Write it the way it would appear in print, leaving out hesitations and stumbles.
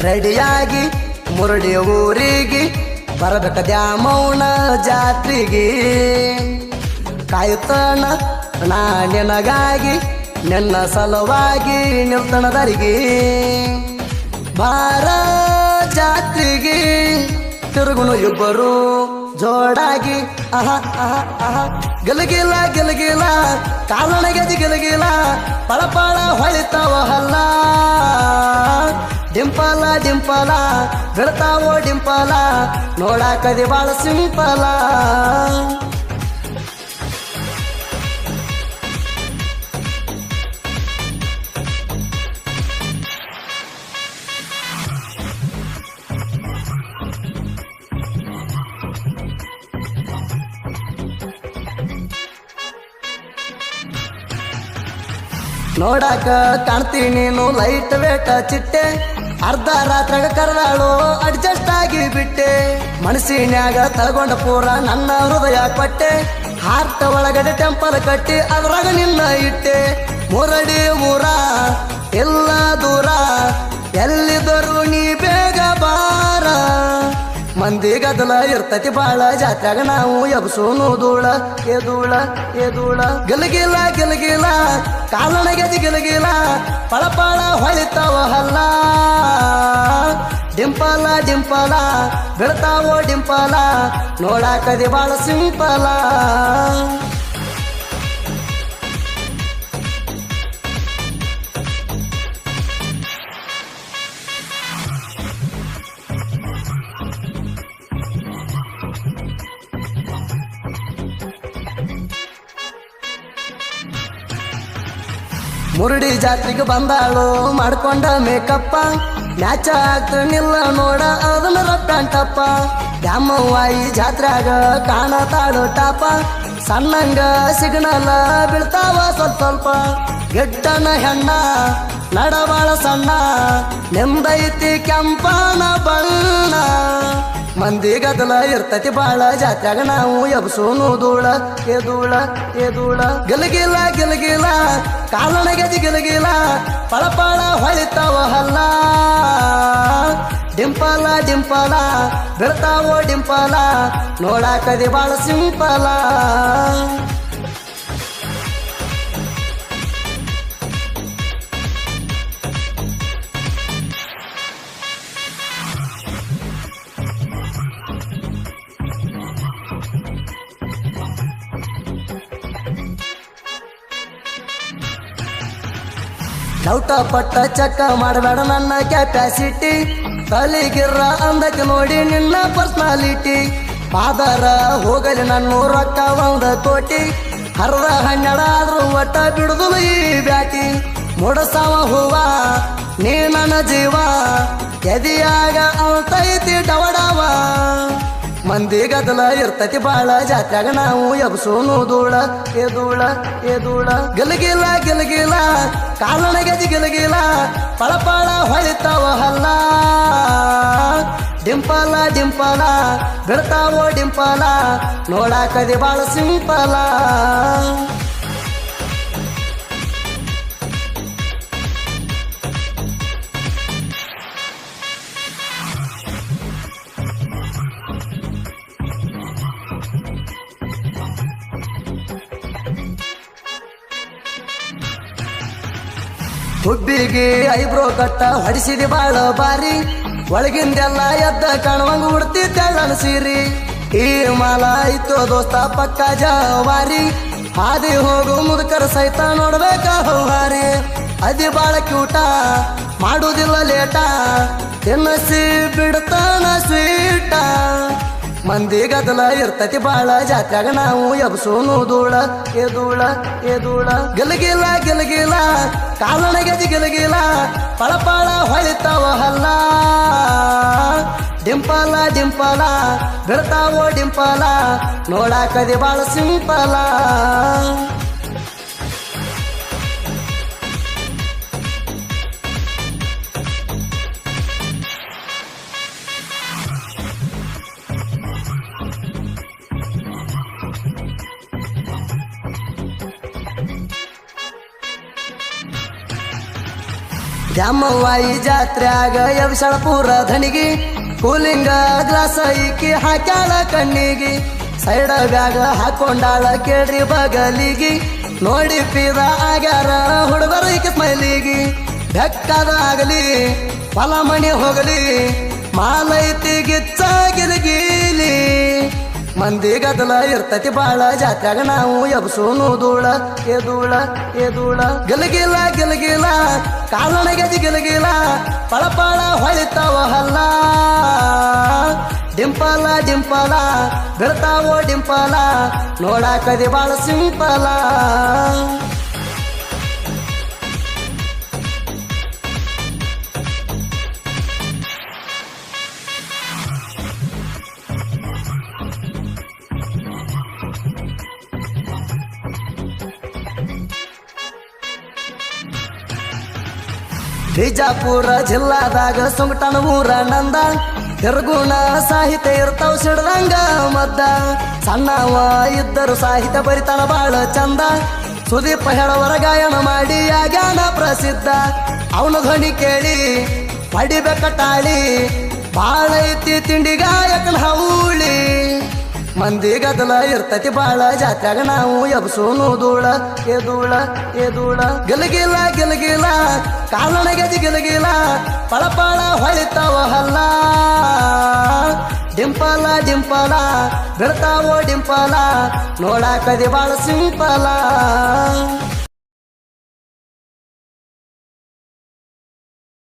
ರೆಡಿಯಾಗಿ ಮುರುಡಿ ಊರಿಗೆ ಬರಬೇಕ ದ್ಯಾಮವ್ವನ ಜಾತ್ರೆಗೆ. ಕಾಯುತ್ತಾನ ನಾ ನಿನಗಾಗಿ ನಿನ್ನ ಸಲುವಾಗಿ ನಿಲ್ತಣದರಿಗೆ. ಬಾರ ಜಾತ್ರೆಗೆ ತಿರುಗುನು ಇಬ್ಬರು ಜೋಡಾಗಿ. ಆಹಾ ಆಹಾ ಆಹಾ ಗಲಗಿಲ ಗಲಗಿಲ ಕಾಲಣಗೆದಿ ಗಲಗಿಲ ಪಳಪಳ ಹೊಳಿತಾವ ಹಲ್ಲ. ಡಿಂಪಲ ಡಿಂಪಲ ಬೀಳ್ತಾವೋ ಡಿಂಪಲ ನೋಡಾಕದಿ ಬಾಳ ಸಿಂಪಲ. ನೋಡಾಕ ಕಾಣ್ತೀನಿ ನೀನು ಲೈಟ್ ವೇಟ ಚಿಟ್ಟೆ. ಅರ್ಧ ರಾತ್ರಾಗ ಕರ್ದಾಳು ಅಡ್ಜಸ್ಟ್ ಆಗಿ ಬಿಟ್ಟೆ. ಮನಸ್ಸಿನ್ಯಾಗ ತಗೊಂಡ ಪೂರ ನನ್ನ ಹೃದಯ ಕೊಟ್ಟೆ. ಹಾರ್ಟ್ ಒಳಗಡೆ ಟೆಂಪಲ್ ಕಟ್ಟಿ ಅದ್ರಾಗ ನಿನ್ನ ಇಟ್ಟೆ. ಮುರಡಿ ಊರ ಎಲ್ಲ ದೂರ ಎಲ್ಲಿದ್ದರು ನೀ ಬೇಗ ಬಾರ. ಮಂದಿ ಗದಲ ಇರ್ತತಿ ಬಾಳ ಜಾತ್ರೆಗ ನಾವು ಎಬ್ಸೂನು ಧೂಳ ಎದೂಳ ಎದೂಳ. ಗಲಗಿಲ ಗಲಗಿಲ ಕಾಲಣಗೆದಿ ಗಲಗಿಲ ಪಳಪಳ ಹೊಳಿತಾವ ಹಲ್ಲ. ಡಿಂಪಲ ಡಿಂಪಲ ಬೀಳ್ತಾವೋ ಡಿಂಪಲ ನೋಡಾಕದಿ ಬಾಳ ಸಿಂಪಲ. ಮುರುಡಿ ಜಾತ್ರೆಗೆ ಬಂದಾಳು ಮಾಡ್ಕೊಂಡ ಮೇಕಪ್ಪ. ಮ್ಯಾಚ ಆಗ್ತಾನಿಲ್ಲ ನೋಡ ಅದನ್ನ ರಪ್ಪ್ಯಾಂಟಪ್ಪ. ದ್ಯಾಮವ್ವಾಯಿ ಜಾತ್ರೆಗ ಕಾಣತಾಳು ಟಾಪ. ಸಣ್ಣಂಗ ಸಿಗ್ನಲ್ಲ ಬೀಳ್ತಾವ ಸ್ವಲ್ಪ ಸ್ವಲ್ಪ. ಗೆಡ್ಡನ ಹೆಣ್ಣ ನಡಬಾಳ ಸಣ್ಣ ನೆಂದೈತಿ ಕೆಂಪನ ಬಣ್ಣ. ಮಂದಿ ಗದಲ ಇರ್ತತಿ ಬಾಳ ಜಾತ್ರೆಗ ನಾವು ಎಬ್ಸೂನು ಧೂಳ ಎದೂಳ ಎದೂಳ. ಗಲಗಿಲ ಗಲಗಿಲ ಕಾಲಣಗೆದಿ ಗಲಗಿಲ ಪಳಪಳ ಹೊಳಿತಾವ ಹಲ್ಲ. ಡಿಂಪಲ ಡಿಂಪಲ ಬೀಳ್ತಾವೋ ಡಿಂಪಲ ನೋಡಾಕದಿ ಬಾಳ ಸಿಂಪಲ. ಡೌಟ ಪಟ್ಟ ಚಕ್ಕ ಮಾಡಬೇಡ ನನ್ನ ಕ್ಯಾಪಾಸಿಟಿ. ತಲೆಗಿರ್ರ ಅಂದಕ್ಕೆ ನೋಡಿ ನಿನ್ನ ಪರ್ಸನಾಲಿಟಿ. ಪಾದರ ಹೋಗಲಿ ನನ್ನ ರೊಕ್ಕ 1 ಕೋಟಿ. ಹರ್ದ 12 ಆದ್ರೂ ಒಟ್ಟ ಬಿಡುದು ಈ ಬ್ಯಾಟಿ. ಮುಡಸಾವ ಹೂವ ನೀ ನನ್ನ ಜೀವ ಎದಿಯಾಗ ಅಂತೈತಿ ಡವಡವ. ಮಂದಿ ಗದಲ ಇರ್ತತಿ ಬಾಳ ಜಾತ್ರೆಗ ನಾವು ಎಬ್ಸೂನು ಧೂಳ ಎದೂಳ ಎದೂಳ. ಗಲಗಿಲ ಗಲಗಿಲ ಕಾಲಣಗೆದಿ ಗಲಗಿಲ ಪಳಪಳ ಹೊಳಿತಾವ ಹಲ್ಲ. ಡಿಂಪಲ ಡಿಂಪಲ ಬೀಳ್ತಾವೋ ಡಿಂಪಲ ನೋಡಾಕದಿ ಬಾಳ ಸಿಂಪಲ. ಹುಬ್ಬಿಗೆ ಐಬ್ರೋ ಕಟ್ಟ ಹೊಡಿಸಿದಿ ಬಾಳ ಬಾರಿ. ಒಳಗಿಂದೆಲ್ಲ ಎದ್ದ ಕಾಣುವಂಗ ಉಡ್ತಿದ್ದೆಳ್ಳನ ಸೀರಿ. ಈ ಮಾಲ ಇತ್ತು ದೋಸ್ತ ಪಕ್ಕ ಜವಾರಿ. ಹಾದಿ ಹೋಗು ಮುದುಕರ ಸಹಿತ ನೋಡ್ಬೇಕ ಹೌಹಾರಿ. ಅದಿ ಬಾಳ ಕ್ಯೂಟ ಮಾಡುವುದಿಲ್ಲ ಲೇಟ. ತಿನ್ನಸಿ ಬಿಡ್ತಾನ ಸ್ವೀಟ. ಮಂದಿ ಗದಲ ಇರ್ತತಿ ಬಾಳ ಜಾತ್ರೆಗ ನಾವು ಎಬ್ಸೂನು ಧೂಳ ಎದೂಳ ಎದೂಳ. ಗಲಗಿಲ ಗಲಗಿಲ ಕಾಲಣಗೆದಿ ಗಲಗಿಲ ಪಳಪಳ ಹೊಳಿತಾವ ಹಲ್ಲ. ಡಿಂಪಲ ಡಿಂಪಲ ಬೀಳ್ತಾವೋ ಡಿಂಪಲ ನೋಡಾಕದಿ ಬಾಳ ಸಿಂಪಲ. ದ್ಯಾಮವ್ವಾಯಿ ಜಾತ್ರ್ಯಾಗ ಯವಿಸಳಪುರ ಧನಿಗಿ ಕೂಲಿಂಗ ಗ್ಲಾಸ ಈಕಿ ಹಾಕ್ಯಾಳ ಕಣ್ಣಿಗಿ ಸೈಡ ಬ್ಯಾಗ ಹಾಕೊಂಡಾಳ ಕೇಳ್ರಿ ಬಗಲಿಗಿ ನೋಡಿ ಪೀದ ಆಗ್ಯಾರ ಹುಡುಗರು ಈಕಿ ಸ್ಮೈಲಿಗಿ ಬೆಕ್ಕದಾಗಲಿ ಹೊಲ ಮಣಿ ಹೋಗಲಿ ಮಾಲೈತಿ ಗಿಚ್ಚ ಗಿಲಗೀಲಿ ಮಂದಿ ಗದಲ ಇರ್ತತಿ ಬಾಳ ಜಾತ್ಯಾಗ ನಾವು ಎಬ್ಸೂನು ಧೂಳ ಎದೂಳ ಗಿಲಗಿಲ ಗಿಲಗಿಲ ಕಾಲಣಗೆದಿ ಗಿಲಗಿಲ ಪಳಪಳ ಹೊಳಿತಾವ ಹಲ್ಲ ಡಿಂಪಲ ಬೀಳ್ತಾವೋ ಡಿಂಪಲ ನೋಡಾಕದಿ ಬಾಳ ಸಿಂಪಲ ಬಿಜಾಪುರ ಜಿಲ್ಲಾದಾಗ ಸುಂಗಟನ ಊರ ನಂದ ತಿರುಗುಣ ಸಾಹಿತ್ಯ ಇರ್ತಾವ ಸಿಡ್ದಂಗ ಮದ್ದ ಸಣ್ಣವ ಇದ್ದರು ಸಾಹಿತ್ಯ ಬರಿತಾನ ಬಾಳ ಚಂದ ಸುದೀಪ ಹೇಳವರ ಗಾಯನ ಮಾಡಿ ಆಗ್ಯಾನ ಪ್ರಸಿದ್ಧ ಅವನ ಧ್ವನಿ ಕೇಳಿ ಪಡಿಬೇಕಟ್ಟಾಳಿ ಬಾಳ ಐತಿ ತಿಂಡಿ ಗಾಯಕನ ಹೌಳಿ ಮಂದಿ ಗದಲ ಇರ್ತತಿ ಬಾಳ ಜಾತ್ಯಾಗ ನಾವು ಎಬ್ಸೂನು ಧೂಳ ಎದೂಳ ಗಿಲಗಿಲ ಕಾಲಣಗೆದಿ ಗಿಲಗಿಲ ಪಳಪಳ ಹೊಳಿತಾವ ಹಲ್ಲ ಡಿಂಪಲ ಬೀಳ್ತಾವೋ ಡಿಂಪಲ ನೋಡಾಕದಿ ಬಾಳ ಸಿಂಪಲ